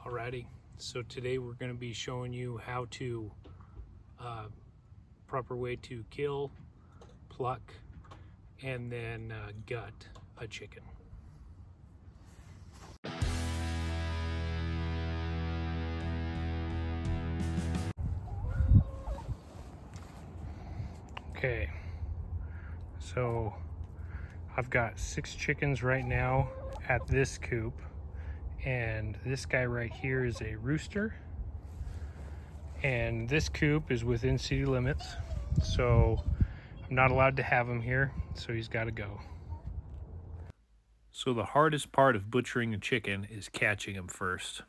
Alrighty, so today we're going to be showing you how to proper way to kill, pluck, and then gut a chicken. Okay, so I've got 6 chickens right now at this coop, and this guy right here is a rooster, and this coop is within city limits, so I'm not allowed to have him here, so he's got to go. So the hardest part of butchering a chicken is catching him first.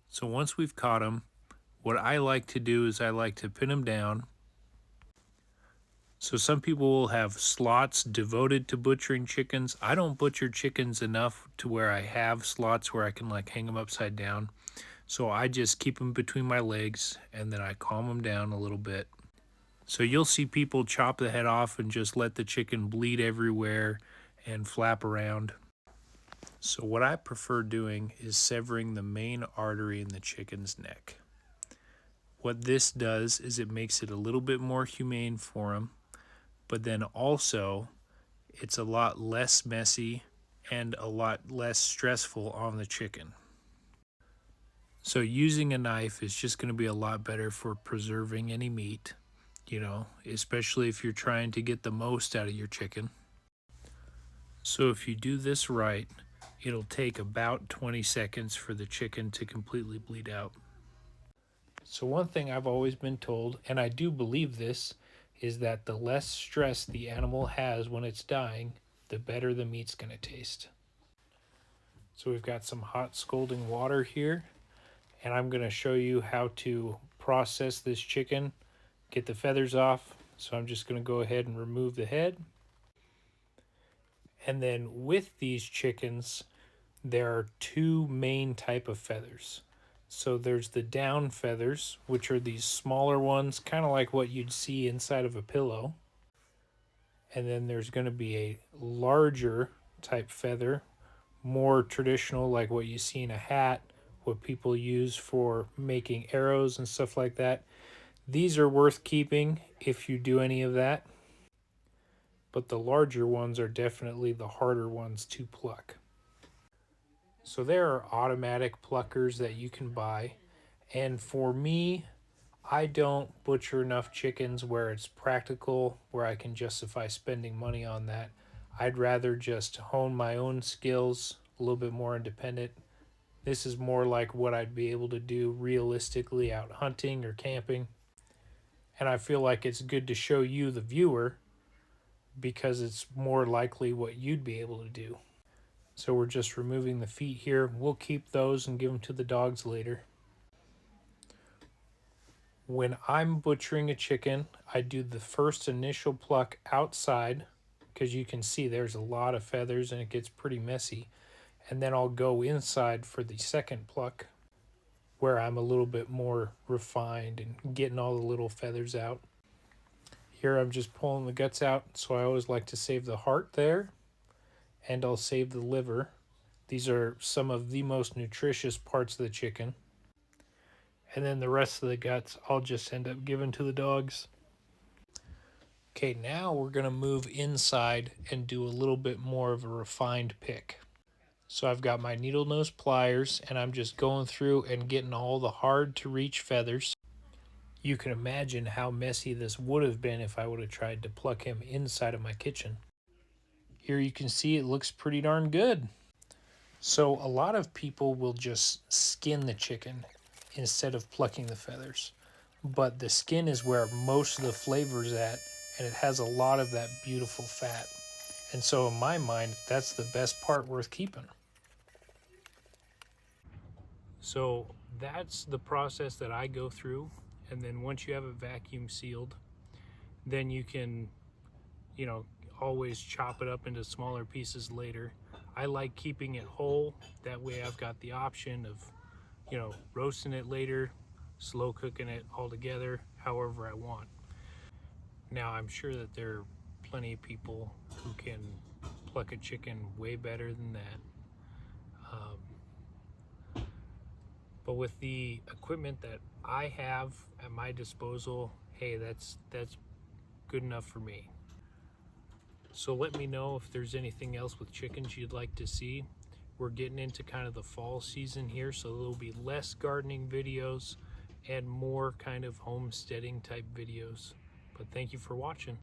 So once we've caught him, what I like to do is I like to pin him down. So some people will have slots devoted to butchering chickens. I don't butcher chickens enough to where I have slots where I can like hang them upside down. So I just keep them between my legs and then I calm them down a little bit. So you'll see people chop the head off and just let the chicken bleed everywhere and flap around. So what I prefer doing is severing the main artery in the chicken's neck. What this does is it makes it a little bit more humane for them, but then also it's a lot less messy and a lot less stressful on the chicken. So using a knife is just going to be a lot better for preserving any meat, especially if you're trying to get the most out of your chicken. So if you do this right, it'll take about 20 seconds for the chicken to completely bleed out. So one thing I've always been told, and I do believe this, is that the less stress the animal has when it's dying, the better the meat's going to taste. So we've got some hot scalding water here, and I'm going to show you how to process this chicken, get the feathers off. So I'm just going to go ahead and remove the head. And then with these chickens, there are 2 main type of feathers. So there's the down feathers, which are these smaller ones, kind of like what you'd see inside of a pillow. And then there's going to be a larger type feather, more traditional, like what you see in a hat, what people use for making arrows and stuff like that. These are worth keeping if you do any of that. But the larger ones are definitely the harder ones to pluck. So there are automatic pluckers that you can buy. And for me, I don't butcher enough chickens where it's practical, where I can justify spending money on that. I'd rather just hone my own skills, a little bit more independent. This is more like what I'd be able to do realistically out hunting or camping. And I feel like it's good to show you, the viewer, because it's more likely what you'd be able to do. So we're just removing the feet here. We'll keep those and give them to the dogs later. When I'm butchering a chicken, I do the first initial pluck outside, because you can see there's a lot of feathers and it gets pretty messy. And then I'll go inside for the second pluck, where I'm a little bit more refined and getting all the little feathers out. Here I'm just pulling the guts out, so I always like to save the heart there, and I'll save the liver. These are some of the most nutritious parts of the chicken. And then the rest of the guts I'll just end up giving to the dogs. Okay, now we're going to move inside and do a little bit more of a refined pick. So I've got my needle nose pliers, and I'm just going through and getting all the hard to reach feathers. You can imagine how messy this would have been if I would have tried to pluck him inside of my kitchen. Here you can see it looks pretty darn good. So a lot of people will just skin the chicken instead of plucking the feathers. But the skin is where most of the flavor is at, and it has a lot of that beautiful fat. And so in my mind, that's the best part worth keeping. So that's the process that I go through. And then once you have it vacuum sealed, then you can, always chop it up into smaller pieces later. I like keeping it whole. That way I've got the option of, roasting it later, slow cooking it all together, however I want. Now I'm sure that there are plenty of people who can pluck a chicken way better than that. But with the equipment that I have at my disposal, hey, that's good enough for me. So let me know if there's anything else with chickens you'd like to see. We're getting into kind of the fall season here, so there'll be less gardening videos and more kind of homesteading type videos. But thank you for watching.